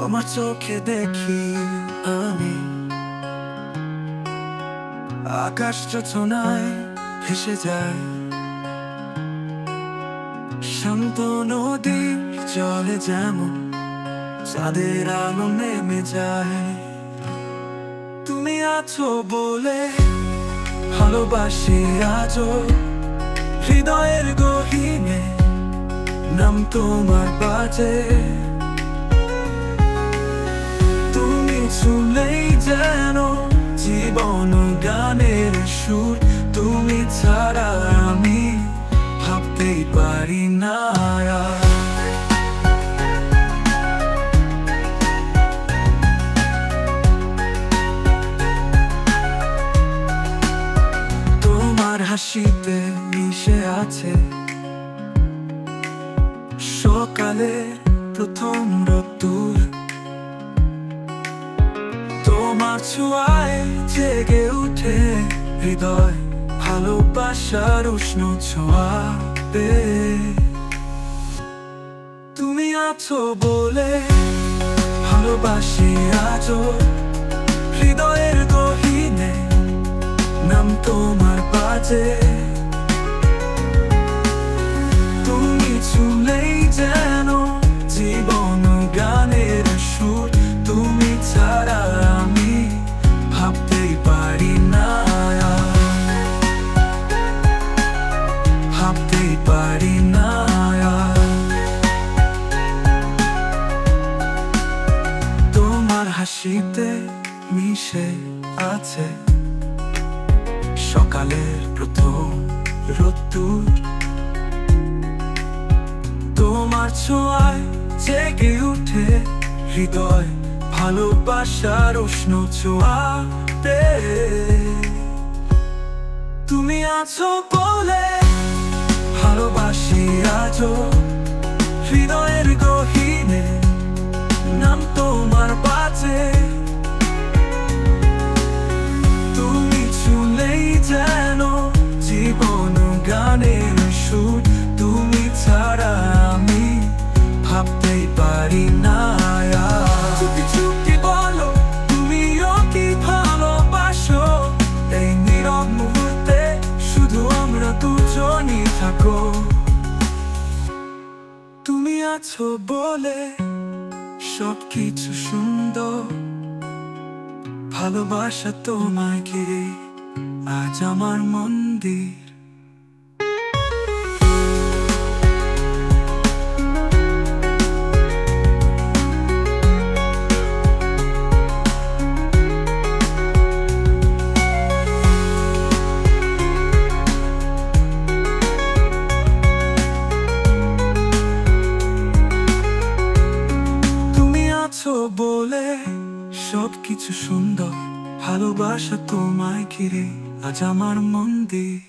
তোমার চোখে দেখি আমি আকাশ যোছনায় ভেসে যায়, শান্ত নদী জলে যেমন চাঁদের আলো নেমে যায়। তুমি আছো বলে ভালোবাসি আজও, হৃদয়ের গহীনে নাম তোমার বাজে। তুমি শুনলেই যেন জীবন গানের সুর, তুমি ছাড়া আমি ভাবতেই পারি না। তোমার হাসিতে মিশে আছে সকালে প্রথম রোদ্দুর, তোমার ছোঁয়ায় জেগে উঠে হৃদয় ভালোবাসার উষ্ণ ছোঁয়াতে। তুমি আছো বলে ভালোবাসি আজও, হৃদয়ের গহীনে নাম তোমার বাজে। তুমি ছুঁলেই যেন জীবন গানের সুর, তুমি ছাড়া আমি ভাবতেই পারি না, ভাবতেই পারি না। তোমার হাসিতে মিশে আছে সকালের প্রথম রোদ্দুর, তোমার ছোঁয়ায় জেগে উঠে হৃদয় ভালোবাসার উষ্ণ ছোঁয়াতে। তুমি আছো বলে ভালোবাসি আজও, হৃদয়ের গহীনে নাম তোমার বাজে। তুমি ছুঁলেই যেন জীবন গানের সুর, তুমি ছাড়া আমি ভাবতেই পারি না। চুপি চুপি বলো তুমিও কি ভালোবাসো, এই নীরব মুহূর্তে শুধু আমরা দুজনই থাকো। তুমি আছো বলে সবকিছু সুন্দর, ভালোবাসা তোমায় ঘিরে আজ আমার মন্দির। বলে সবকিছু সুন্দর, ভালোবাসা তোমায় ঘিরে আজ আমার মন্দির।